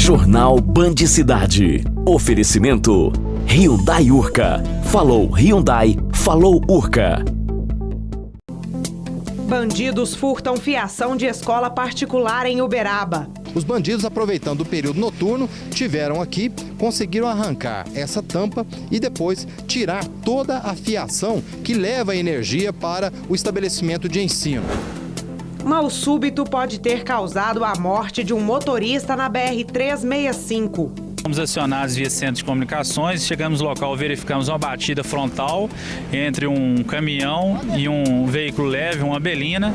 Jornal Band Cidade. Oferecimento Hyundai Urca. Falou Hyundai, falou Urca. Bandidos furtam fiação de escola particular em Uberaba. Os bandidos, aproveitando o período noturno, conseguiram arrancar essa tampa e depois tirar toda a fiação que leva a energia para o estabelecimento de ensino. Mal súbito pode ter causado a morte de um motorista na BR-365. Fomos acionados via centro de comunicações, chegamos no local, verificamos uma batida frontal entre um caminhão e um veículo leve, uma belina.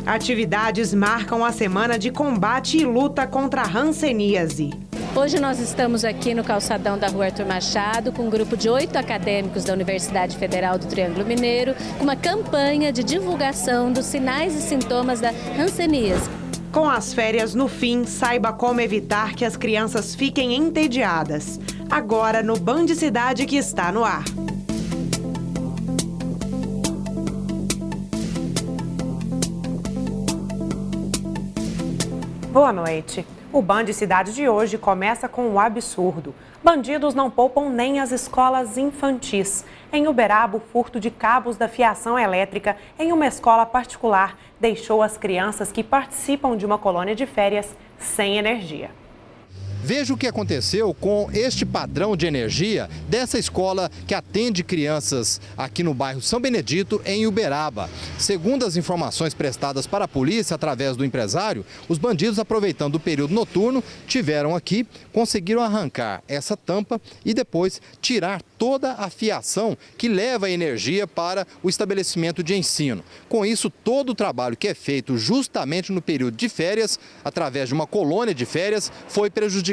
Atividades marcam a semana de combate e luta contra a hanseníase. Hoje nós estamos aqui no calçadão da Rua Arthur Machado com um grupo de 8 acadêmicos da Universidade Federal do Triângulo Mineiro, com uma campanha de divulgação dos sinais e sintomas da hanseníase. Com as férias no fim, saiba como evitar que as crianças fiquem entediadas. Agora no Band Cidade, que está no ar. Boa noite. O Band Cidade de hoje começa com o absurdo. Bandidos não poupam nem as escolas infantis. Em Uberaba, o furto de cabos da fiação elétrica em uma escola particular deixou as crianças que participam de uma colônia de férias sem energia. Veja o que aconteceu com este padrão de energia dessa escola que atende crianças aqui no bairro São Benedito, em Uberaba. Segundo as informações prestadas para a polícia através do empresário, os bandidos, aproveitando o período noturno, conseguiram arrancar essa tampa e depois tirar toda a fiação que leva a energia para o estabelecimento de ensino. Com isso, todo o trabalho que é feito justamente no período de férias, através de uma colônia de férias, foi prejudicado.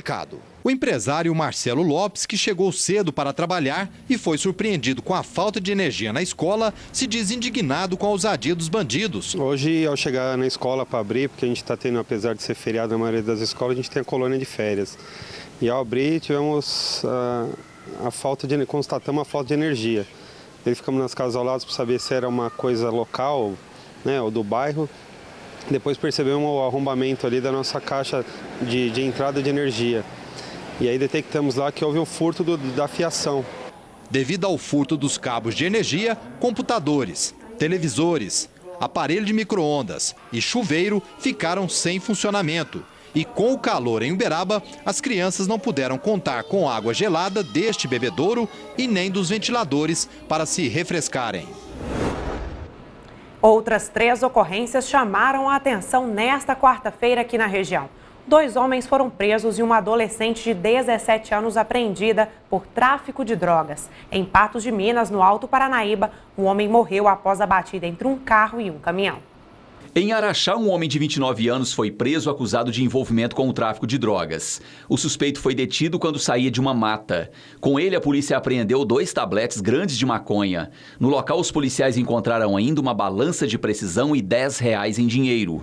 O empresário Marcelo Lopes, que chegou cedo para trabalhar e foi surpreendido com a falta de energia na escola, se diz indignado com a ousadia dos bandidos. Hoje, ao chegar na escola para abrir, porque a gente está tendo, apesar de ser feriado na maioria das escolas, a gente tem a colônia de férias. E ao abrir, tivemos constatamos a falta de energia. Verificamos nas casas ao lado para saber se era uma coisa local, né, ou do bairro. Depois percebemos o arrombamento ali da nossa caixa de entrada de energia. E aí detectamos lá que houve um furto da fiação. Devido ao furto dos cabos de energia, computadores, televisores, aparelho de micro-ondas e chuveiro ficaram sem funcionamento. E com o calor em Uberaba, as crianças não puderam contar com água gelada deste bebedouro e nem dos ventiladores para se refrescarem. Outras 3 ocorrências chamaram a atenção nesta quarta-feira aqui na região. 2 homens foram presos e uma adolescente de 17 anos apreendida por tráfico de drogas. Em Patos de Minas, no Alto Paranaíba, um homem morreu após a batida entre um carro e um caminhão. Em Araxá, um homem de 29 anos foi preso acusado de envolvimento com o tráfico de drogas. O suspeito foi detido quando saía de uma mata. Com ele, a polícia apreendeu 2 tabletes grandes de maconha. No local, os policiais encontraram ainda uma balança de precisão e R$10 em dinheiro.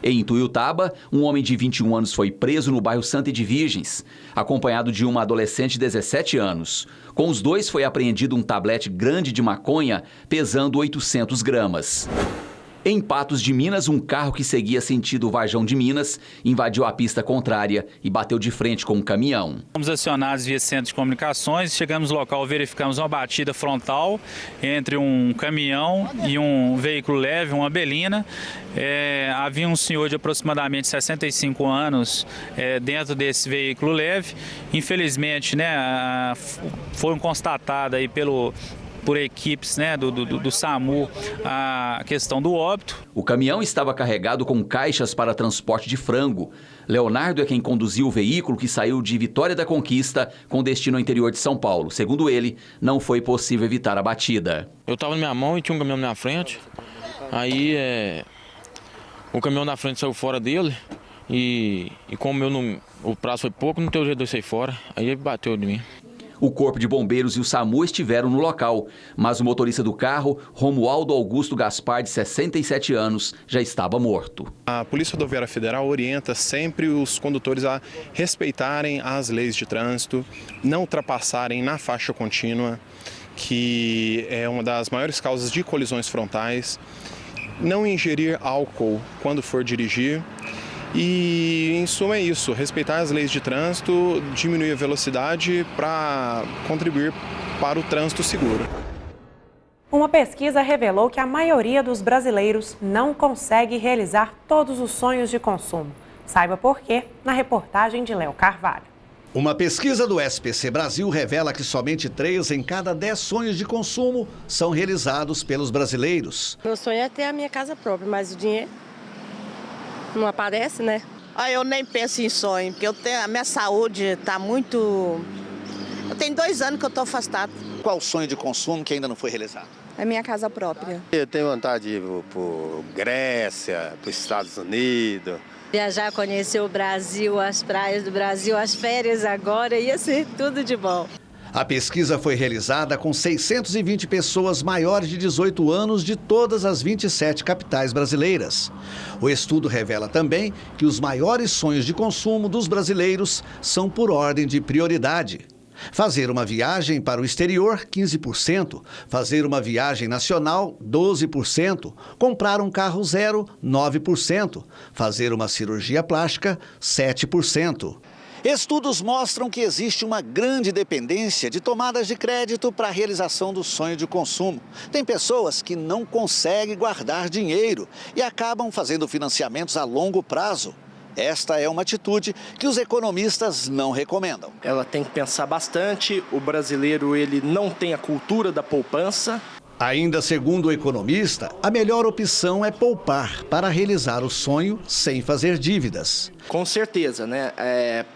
Em Ituiutaba, um homem de 21 anos foi preso no bairro Santa de Virgens, acompanhado de uma adolescente de 17 anos. Com os 2 foi apreendido um tablete grande de maconha, pesando 800 gramas. Em Patos de Minas, um carro que seguia sentido Varjão de Minas invadiu a pista contrária e bateu de frente com um caminhão. Fomos acionados via centro de comunicações, chegamos no local, verificamos uma batida frontal entre um caminhão e um veículo leve, uma belina. Havia um senhor de aproximadamente 65 anos dentro desse veículo leve. Infelizmente, foram constatadas aí por equipes do SAMU a questão do óbito. O caminhão estava carregado com caixas para transporte de frango. Leonardo é quem conduziu o veículo que saiu de Vitória da Conquista com destino ao interior de São Paulo. Segundo ele, não foi possível evitar a batida. Eu estava na minha mão e tinha um caminhão na minha frente. Aí o caminhão na frente saiu fora dele e como o prazo foi pouco, não teve jeito de eu sair fora. Aí ele bateu de mim. O Corpo de Bombeiros e o SAMU estiveram no local, mas o motorista do carro, Romualdo Augusto Gaspar, de 67 anos, já estava morto. A Polícia Rodoviária Federal orienta sempre os condutores a respeitarem as leis de trânsito, não ultrapassarem na faixa contínua, que é uma das maiores causas de colisões frontais, não ingerir álcool quando for dirigir E, em suma, é isso, respeitar as leis de trânsito, diminuir a velocidade para contribuir para o trânsito seguro. Uma pesquisa revelou que a maioria dos brasileiros não consegue realizar todos os sonhos de consumo. Saiba por quê na reportagem de Léo Carvalho. Uma pesquisa do SPC Brasil revela que somente 3 em cada 10 sonhos de consumo são realizados pelos brasileiros. Meu sonho é ter a minha casa própria, mas o dinheiro não aparece, né? Eu nem penso em sonho, porque a minha saúde está muito... Eu tenho 2 anos que eu estou afastado. Qual o sonho de consumo que ainda não foi realizado? É minha casa própria. Eu tenho vontade de ir para Grécia, para os Estados Unidos. Viajar, conhecer o Brasil, as praias do Brasil, as férias agora, ia ser tudo de bom. A pesquisa foi realizada com 620 pessoas maiores de 18 anos de todas as 27 capitais brasileiras. O estudo revela também que os maiores sonhos de consumo dos brasileiros são por ordem de prioridade. Fazer uma viagem para o exterior, 15%. Fazer uma viagem nacional, 12%. Comprar um carro zero, 9%. Fazer uma cirurgia plástica, 7%. Estudos mostram que existe uma grande dependência de tomadas de crédito para a realização do sonho de consumo. Tem pessoas que não conseguem guardar dinheiro e acabam fazendo financiamentos a longo prazo. Esta é uma atitude que os economistas não recomendam. Ela tem que pensar bastante, o brasileiro ele não tem a cultura da poupança. Ainda segundo o economista, a melhor opção é poupar para realizar o sonho sem fazer dívidas. Com certeza, né?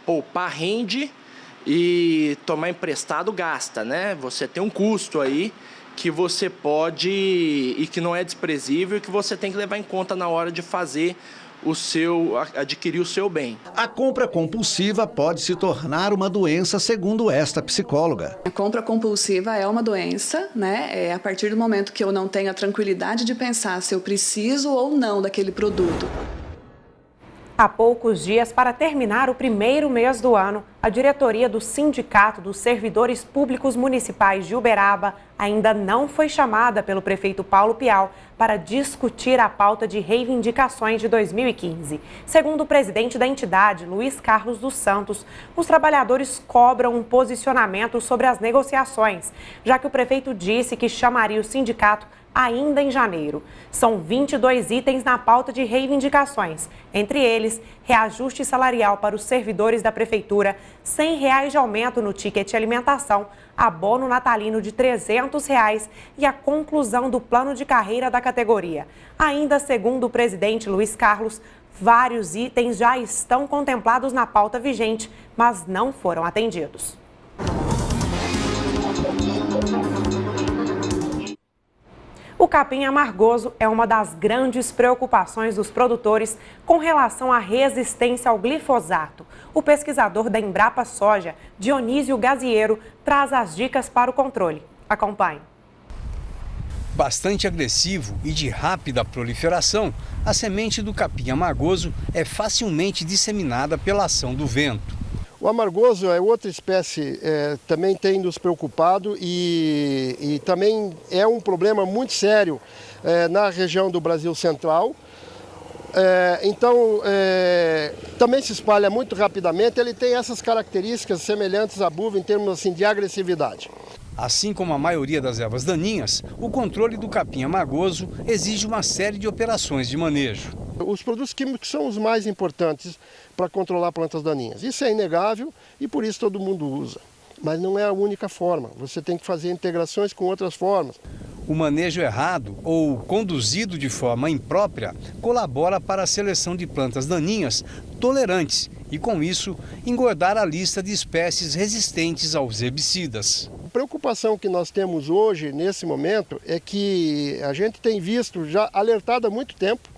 Poupar rende e tomar emprestado gasta, né? Você tem um custo aí que você pode e que não é desprezível e que você tem que levar em conta na hora de fazer adquirir o seu bem. A compra compulsiva pode se tornar uma doença, segundo esta psicóloga. A compra compulsiva é uma doença, né? A partir do momento que eu não tenho a tranquilidade de pensar se eu preciso ou não daquele produto. Há poucos dias para terminar o primeiro mês do ano, a diretoria do Sindicato dos Servidores Públicos Municipais de Uberaba ainda não foi chamada pelo prefeito Paulo Pial para discutir a pauta de reivindicações de 2015. Segundo o presidente da entidade, Luiz Carlos dos Santos, os trabalhadores cobram um posicionamento sobre as negociações, já que o prefeito disse que chamaria o sindicato ainda em janeiro. São 22 itens na pauta de reivindicações, entre eles reajuste salarial para os servidores da prefeitura, R$100 de aumento no ticket alimentação, abono natalino de R$300 e a conclusão do plano de carreira da categoria. Ainda segundo o presidente Luiz Carlos, vários itens já estão contemplados na pauta vigente, mas não foram atendidos. O capim amargoso é uma das grandes preocupações dos produtores com relação à resistência ao glifosato. O pesquisador da Embrapa Soja, Dionísio Gaziero, traz as dicas para o controle. Acompanhe. Bastante agressivo e de rápida proliferação, a semente do capim amargoso é facilmente disseminada pela ação do vento. O amargoso é outra espécie, também tem nos preocupado e também é um problema muito sério na região do Brasil Central. Também se espalha muito rapidamente, ele tem essas características semelhantes à buva em termos assim, de agressividade. Assim como a maioria das ervas daninhas, o controle do capim amargoso exige uma série de operações de manejo. Os produtos químicos são os mais importantes para controlar plantas daninhas. Isso é inegável e por isso todo mundo usa. Mas não é a única forma, você tem que fazer integrações com outras formas. O manejo errado ou conduzido de forma imprópria colabora para a seleção de plantas daninhas tolerantes e, com isso, engordar a lista de espécies resistentes aos herbicidas. A preocupação que nós temos hoje, nesse momento, é que a gente tem visto, já alertado há muito tempo,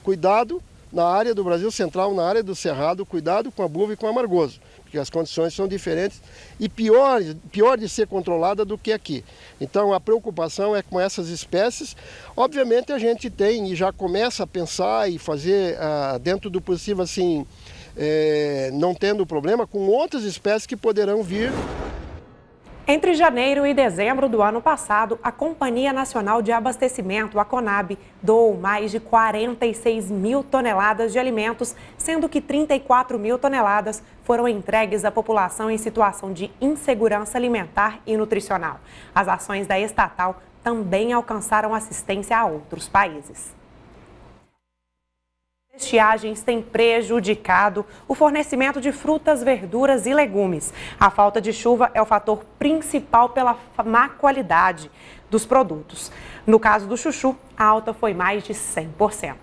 cuidado na área do Brasil Central, na área do Cerrado, cuidado com a buva e com o amargoso, porque as condições são diferentes e pior de ser controlada do que aqui. Então a preocupação é com essas espécies. Obviamente a gente tem e já começa a pensar e fazer dentro do possível assim, não tendo problema, com outras espécies que poderão vir. Entre janeiro e dezembro do ano passado, a Companhia Nacional de Abastecimento, a CONAB, doou mais de 46 mil toneladas de alimentos, sendo que 34 mil toneladas foram entregues à população em situação de insegurança alimentar e nutricional. As ações da estatal também alcançaram assistência a outros países. Estiagens têm prejudicado o fornecimento de frutas, verduras e legumes. A falta de chuva é o fator principal pela má qualidade dos produtos. No caso do chuchu, a alta foi mais de 100%.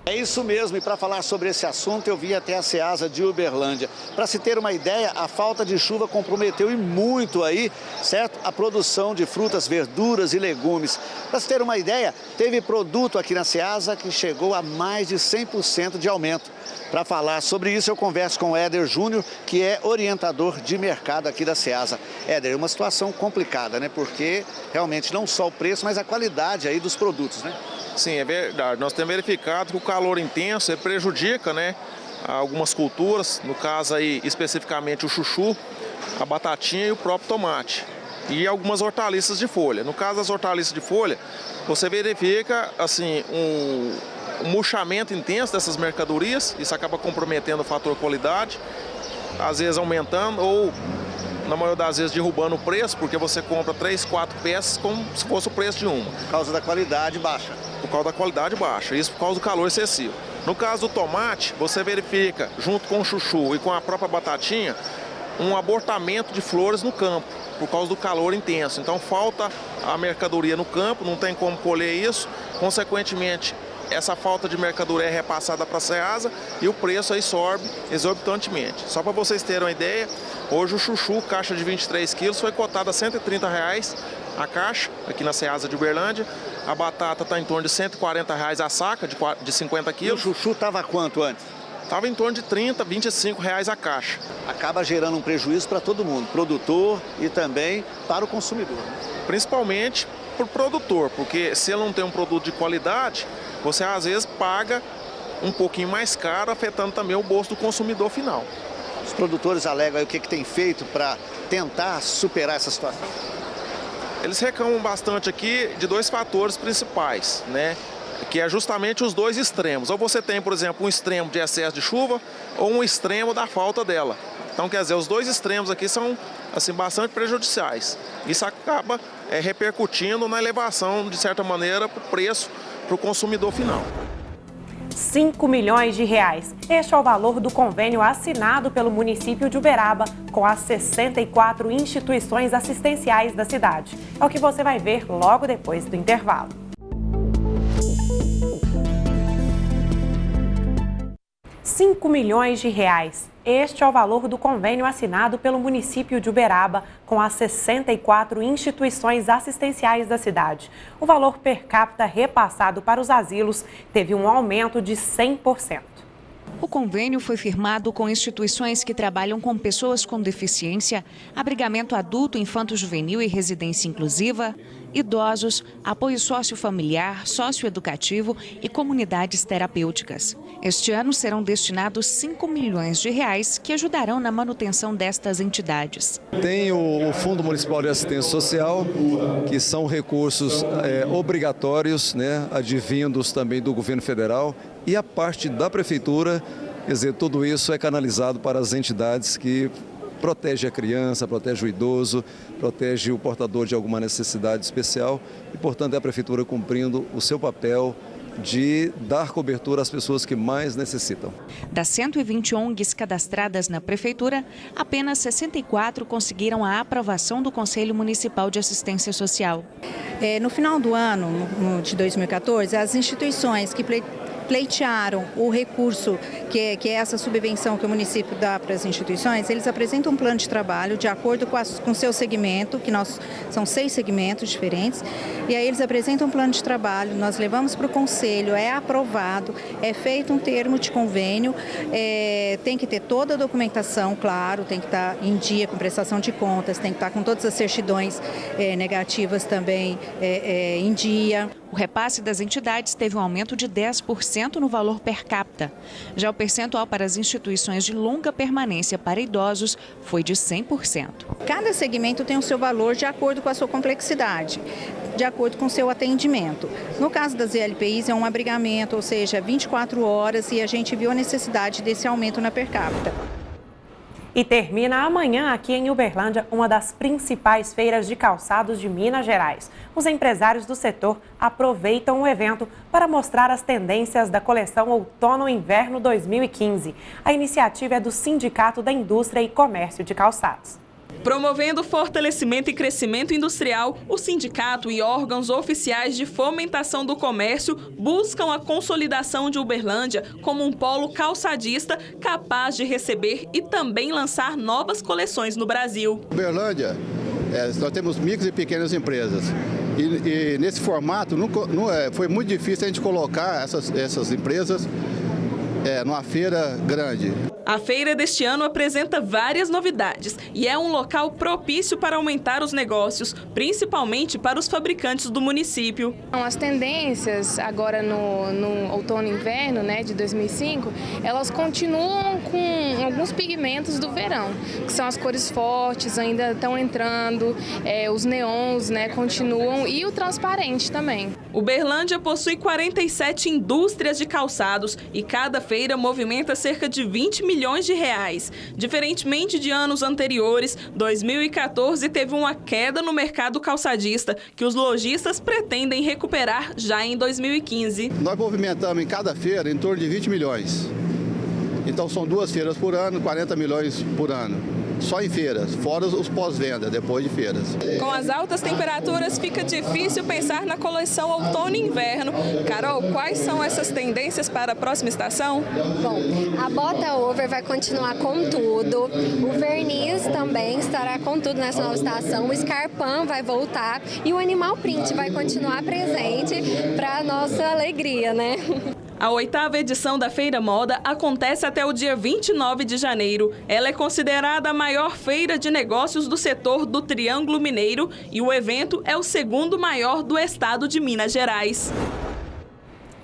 É isso mesmo, e para falar sobre esse assunto eu vim até a Ceasa de Uberlândia. Para se ter uma ideia, a falta de chuva comprometeu e muito aí, certo? A produção de frutas, verduras e legumes. Para se ter uma ideia, teve produto aqui na Ceasa que chegou a mais de 100% de aumento. Para falar sobre isso eu converso com o Éder Júnior, que é orientador de mercado aqui da Ceasa. Éder, é uma situação complicada, né? Porque realmente não só o preço, mas a qualidade aí dos produtos, né? Sim, é verdade. Nós temos verificado que o calor intenso prejudica, né, algumas culturas, no caso aí especificamente o chuchu, a batatinha e o próprio tomate. E algumas hortaliças de folha. No caso das hortaliças de folha, você verifica assim um murchamento intenso dessas mercadorias, isso acaba comprometendo o fator qualidade, às vezes aumentando ou, na maioria das vezes, derrubando o preço, porque você compra 3, 4 peças como se fosse o preço de uma. Por causa da qualidade baixa. Por causa da qualidade baixa, isso por causa do calor excessivo. No caso do tomate, você verifica, junto com o chuchu e com a própria batatinha, um abortamento de flores no campo, por causa do calor intenso. Então falta a mercadoria no campo, não tem como colher isso, consequentemente, essa falta de mercadoria é repassada para a Ceasa e o preço aí sobe exorbitantemente. Só para vocês terem uma ideia, hoje o chuchu, caixa de 23 quilos, foi cotado a R$ 130 a caixa, aqui na Ceasa de Uberlândia. A batata está em torno de R$ 140 a saca, de 50 quilos. E o chuchu estava quanto antes? Estava em torno de 30, 25 reais a caixa. Acaba gerando um prejuízo para todo mundo, produtor e também para o consumidor. Principalmente para o produtor, porque se ele não tem um produto de qualidade, você às vezes paga um pouquinho mais caro, afetando também o bolso do consumidor final. Os produtores alegam aí o que tem feito para tentar superar essa situação? Eles reclamam bastante aqui de dois fatores principais, né? Que é justamente os dois extremos. Ou você tem, por exemplo, um extremo de excesso de chuva ou um extremo da falta dela. Então, quer dizer, os dois extremos aqui são assim, bastante prejudiciais. Isso acaba repercutindo na elevação, de certa maneira, para o preço para o consumidor final. 5 milhões de reais. Este é o valor do convênio assinado pelo município de Uberaba com as 64 instituições assistenciais da cidade. É o que você vai ver logo depois do intervalo. R$5 milhões. Este é o valor do convênio assinado pelo município de Uberaba com as 64 instituições assistenciais da cidade. O valor per capita repassado para os asilos teve um aumento de 100%. O convênio foi firmado com instituições que trabalham com pessoas com deficiência, abrigamento adulto, infanto-juvenil e residência inclusiva, idosos, apoio sociofamiliar, socioeducativo e comunidades terapêuticas. Este ano serão destinados R$5 milhões que ajudarão na manutenção destas entidades. Tem o Fundo Municipal de Assistência Social, que são recursos obrigatórios, né, advindos também do governo federal, e a parte da prefeitura, quer dizer, tudo isso é canalizado para as entidades que protege a criança, protege o idoso, protege o portador de alguma necessidade especial e, portanto, é a Prefeitura cumprindo o seu papel de dar cobertura às pessoas que mais necessitam. Das 120 ONGs cadastradas na Prefeitura, apenas 64 conseguiram a aprovação do Conselho Municipal de Assistência Social. No final do ano de 2014, as instituições que pleitearam o recurso, que é essa subvenção que o município dá para as instituições, eles apresentam um plano de trabalho de acordo com o seu segmento, que são 6 segmentos diferentes, e aí eles apresentam um plano de trabalho, nós levamos para o conselho, é aprovado, é feito um termo de convênio, tem que ter toda a documentação, claro, tem que estar em dia com prestação de contas, tem que estar com todas as certidões negativas também em dia. O repasse das entidades teve um aumento de 10% no valor per capita. Já o percentual para as instituições de longa permanência para idosos foi de 100%. Cada segmento tem o seu valor de acordo com a sua complexidade, de acordo com o seu atendimento. No caso das ELPIs é um abrigamento, ou seja, 24 horas, e a gente viu a necessidade desse aumento na per capita. E termina amanhã aqui em Uberlândia uma das principais feiras de calçados de Minas Gerais. Os empresários do setor aproveitam o evento para mostrar as tendências da coleção Outono-Inverno 2015. A iniciativa é do Sindicato da Indústria e Comércio de Calçados. Promovendo fortalecimento e crescimento industrial, o sindicato e órgãos oficiais de fomentação do comércio buscam a consolidação de Uberlândia como um polo calçadista capaz de receber e também lançar novas coleções no Brasil. Uberlândia, nós temos micros e pequenas empresas. E nesse formato foi muito difícil a gente colocar essas empresas numa feira grande. A feira deste ano apresenta várias novidades e é um local propício para aumentar os negócios, principalmente para os fabricantes do município. As tendências agora no outono e inverno, de 2005, elas continuam com alguns pigmentos do verão, que são as cores fortes, ainda estão entrando, os neons continuam e o transparente também. Uberlândia possui 47 indústrias de calçados e cada feira movimenta cerca de 20 milhões de reais. Diferentemente de anos anteriores, 2014 teve uma queda no mercado calçadista que os lojistas pretendem recuperar já em 2015. Nós movimentamos em cada feira em torno de 20 milhões. Então são 2 feiras por ano, 40 milhões por ano. Só em feiras, fora os pós-venda, depois de feiras. Com as altas temperaturas, fica difícil pensar na coleção outono e inverno. Carol, quais são essas tendências para a próxima estação? Bom, a bota over vai continuar com tudo, o verniz também estará com tudo nessa nova estação, o escarpão vai voltar e o animal print vai continuar presente para nossa alegria, A 8ª edição da Feira Moda acontece até o dia 29 de janeiro. Ela é considerada a maior feira de negócios do setor do Triângulo Mineiro e o evento é o 2º maior do estado de Minas Gerais.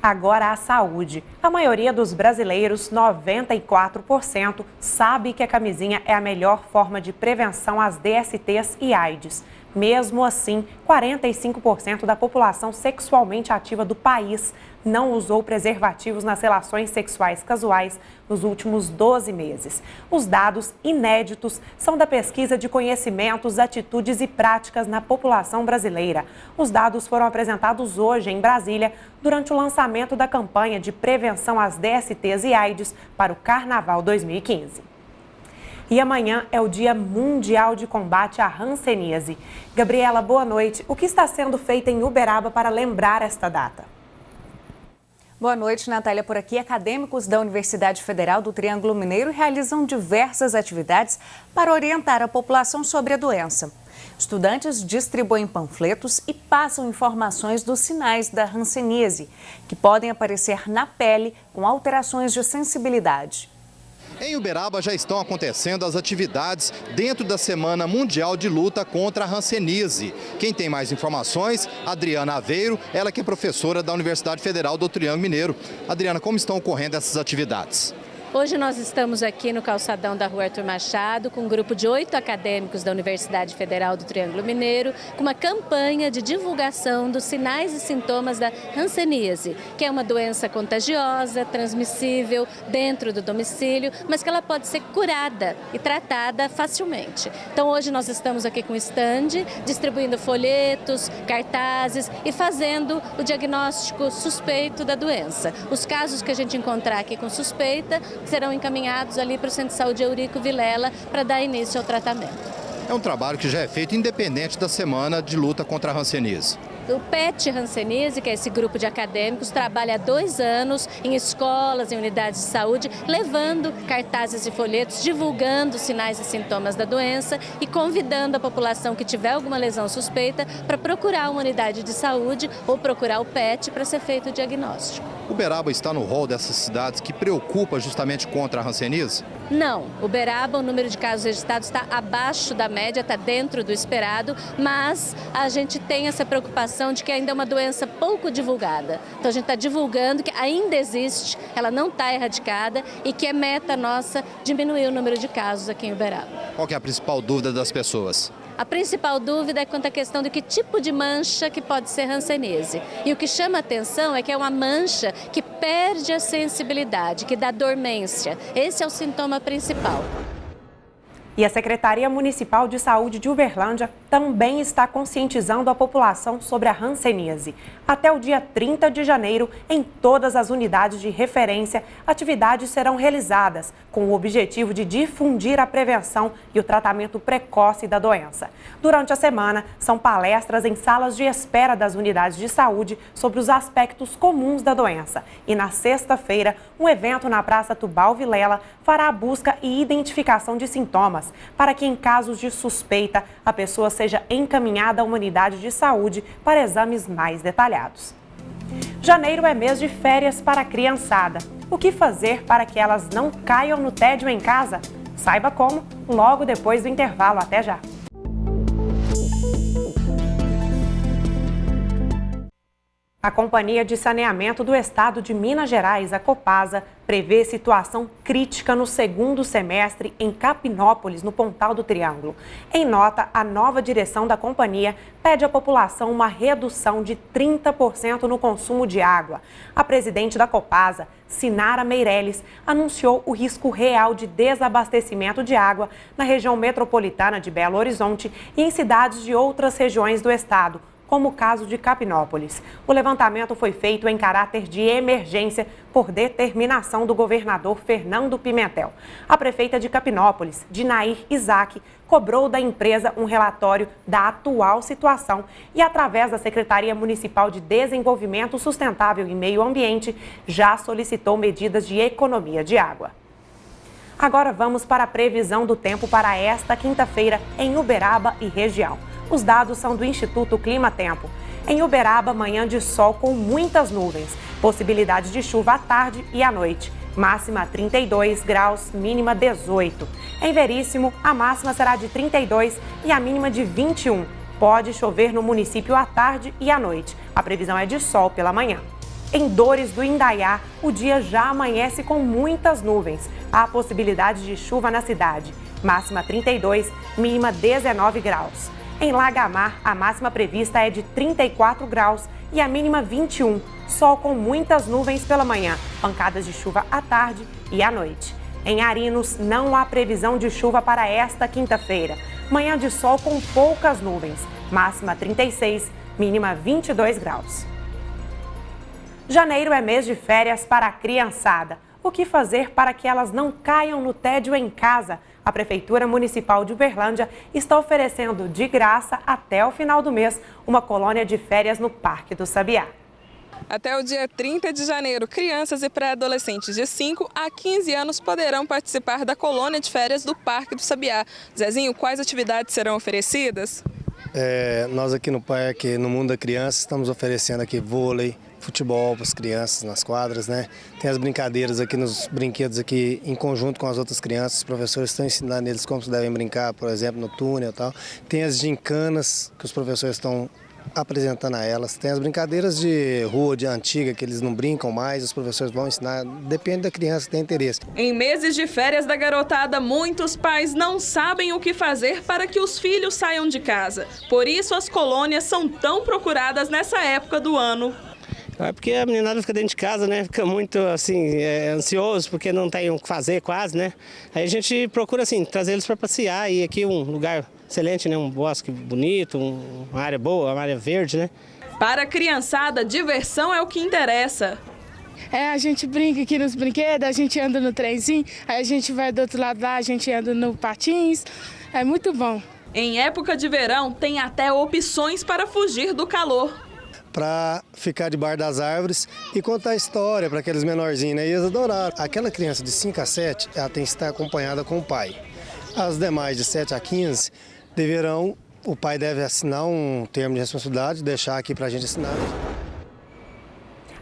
Agora a saúde. A maioria dos brasileiros, 94%, sabe que a camisinha é a melhor forma de prevenção às DSTs e AIDS. Mesmo assim, 45% da população sexualmente ativa do país não usou preservativos nas relações sexuais casuais nos últimos 12 meses. Os dados inéditos são da pesquisa de conhecimentos, atitudes e práticas na população brasileira. Os dados foram apresentados hoje em Brasília durante o lançamento da campanha de prevenção às DSTs e AIDS para o Carnaval 2015. E amanhã é o Dia Mundial de Combate à Hanseníase. Gabriela, boa noite. O que está sendo feito em Uberaba para lembrar esta data? Boa noite, Natália. Por aqui, acadêmicos da Universidade Federal do Triângulo Mineiro realizam diversas atividades para orientar a população sobre a doença. Estudantes distribuem panfletos e passam informações dos sinais da hanseníase, que podem aparecer na pele com alterações de sensibilidade. Em Uberaba já estão acontecendo as atividades dentro da Semana Mundial de Luta contra a Hanseníase. Quem tem mais informações? Adriana Aveiro, ela que é professora da Universidade Federal do Triângulo Mineiro. Adriana, como estão ocorrendo essas atividades? Hoje nós estamos aqui no calçadão da Rua Arthur Machado com um grupo de 8 acadêmicos da Universidade Federal do Triângulo Mineiro com uma campanha de divulgação dos sinais e sintomas da hanseníase, que é uma doença contagiosa, transmissível dentro do domicílio, mas que ela pode ser curada e tratada facilmente. Então hoje nós estamos aqui com o stand, distribuindo folhetos, cartazes e fazendo o diagnóstico suspeito da doença. Os casos que a gente encontrar aqui com suspeita serão encaminhados ali para o Centro de Saúde Eurico Vilela para dar início ao tratamento. É um trabalho que já é feito independente da Semana de Luta contra a Hanseníase. O PET Hanseníase, que é esse grupo de acadêmicos, trabalha há 2 anos em escolas, em unidades de saúde, levando cartazes e folhetos, divulgando os sinais e sintomas da doença e convidando a população que tiver alguma lesão suspeita para procurar uma unidade de saúde ou procurar o PET para ser feito o diagnóstico. Uberaba está no rol dessas cidades que preocupa justamente contra a hanseníase? Não, Uberaba, o número de casos registrados está abaixo da média, está dentro do esperado, mas a gente tem essa preocupação de que ainda é uma doença pouco divulgada. Então a gente está divulgando que ainda existe, ela não está erradicada e que é meta nossa diminuir o número de casos aqui em Uberaba. Qual que é a principal dúvida das pessoas? A principal dúvida é quanto à questão de que tipo de mancha que pode ser hanseníase. E o que chama a atenção é que é uma mancha que perde a sensibilidade, que dá dormência. Esse é o sintoma principal. E a Secretaria Municipal de Saúde de Uberlândia também está conscientizando a população sobre a hanseníase. Até o dia 30 de janeiro, em todas as unidades de referência, atividades serão realizadas com o objetivo de difundir a prevenção e o tratamento precoce da doença. Durante a semana, são palestras em salas de espera das unidades de saúde sobre os aspectos comuns da doença. E na sexta-feira, um evento na Praça Tubal Vilela fará a busca e identificação de sintomas, para que em casos de suspeita a pessoa seja encaminhada a uma unidade de saúde para exames mais detalhados. Janeiro é mês de férias para a criançada. O que fazer para que elas não caiam no tédio em casa? Saiba como logo depois do intervalo. Até já! A Companhia de Saneamento do Estado de Minas Gerais, a Copasa, prevê situação crítica no segundo semestre em Capinópolis, no Pontal do Triângulo. Em nota, a nova direção da companhia pede à população uma redução de 30% no consumo de água. A presidente da Copasa, Sinara Meirelles, anunciou o risco real de desabastecimento de água na região metropolitana de Belo Horizonte e em cidades de outras regiões do estado, como o caso de Capinópolis. O levantamento foi feito em caráter de emergência por determinação do governador Fernando Pimentel. A prefeita de Capinópolis, Dinair Isaac, cobrou da empresa um relatório da atual situação e, através da Secretaria Municipal de Desenvolvimento Sustentável e Meio Ambiente, já solicitou medidas de economia de água. Agora vamos para a previsão do tempo para esta quinta-feira em Uberaba e região. Os dados são do Instituto Clima Tempo. Em Uberaba, manhã de sol com muitas nuvens. Possibilidade de chuva à tarde e à noite. Máxima 32 graus, mínima 18. Em Veríssimo, a máxima será de 32 e a mínima de 21. Pode chover no município à tarde e à noite. A previsão é de sol pela manhã. Em Dores do Indaiá, o dia já amanhece com muitas nuvens. Há possibilidade de chuva na cidade. Máxima 32, mínima 19 graus. Em Lagamar, a máxima prevista é de 34 graus e a mínima 21. Sol com muitas nuvens pela manhã, pancadas de chuva à tarde e à noite. Em Arinos, não há previsão de chuva para esta quinta-feira. Manhã de sol com poucas nuvens, máxima 36, mínima 22 graus. Janeiro é mês de férias para a criançada. O que fazer para que elas não caiam no tédio em casa? A Prefeitura Municipal de Uberlândia está oferecendo de graça até o final do mês uma colônia de férias no Parque do Sabiá. Até o dia 30 de janeiro, crianças e pré-adolescentes de 5 a 15 anos poderão participar da colônia de férias do Parque do Sabiá. Zezinho, quais atividades serão oferecidas? Nós aqui no Parque, no Mundo da Criança, estamos oferecendo aqui vôlei, futebol para as crianças nas quadras, né? Tem as brincadeiras aqui nos brinquedos aqui em conjunto com as outras crianças. Os professores estão ensinando eles como devem brincar, por exemplo, no túnel e tal. Tem as gincanas que os professores estão apresentando a elas. Tem as brincadeiras de rua de antiga que eles não brincam mais, os professores vão ensinar, depende da criança que tem interesse. Em meses de férias da garotada, muitos pais não sabem o que fazer para que os filhos saiam de casa. Por isso as colônias são tão procuradas nessa época do ano. É porque a meninada fica dentro de casa, né? Fica muito, assim, ansioso, porque não tem o que fazer quase, né? Aí a gente procura, assim, trazer eles para passear. E aqui um lugar excelente, né? Um bosque bonito, uma área boa, uma área verde, né? Para a criançada, diversão é o que interessa. A gente brinca aqui nos brinquedos, a gente anda no trenzinho, aí a gente vai do outro lado lá, a gente anda no patins. É muito bom. Em época de verão, tem até opções para fugir do calor. Para ficar debaixo das árvores e contar história para aqueles menorzinhos, né? E eles adoraram. Aquela criança de 5 a 7, ela tem que estar acompanhada com o pai. As demais de 7 a 15 o pai deve assinar um termo de responsabilidade, deixar aqui para a gente assinar.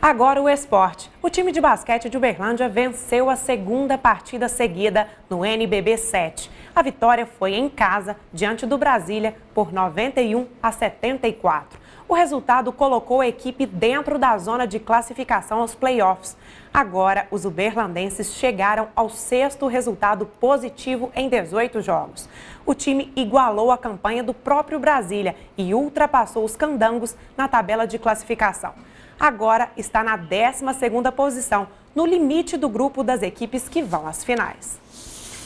Agora o esporte. O time de basquete de Uberlândia venceu a segunda partida seguida no NBB 7. A vitória foi em casa, diante do Brasília, por 91-74. O resultado colocou a equipe dentro da zona de classificação aos playoffs. Agora, os uberlandenses chegaram ao 6º resultado positivo em 18 jogos. O time igualou a campanha do próprio Brasília e ultrapassou os candangos na tabela de classificação. Agora está na 12ª posição, no limite do grupo das equipes que vão às finais.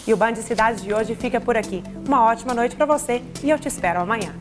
E o Band Cidades de hoje fica por aqui. Uma ótima noite para você e eu te espero amanhã.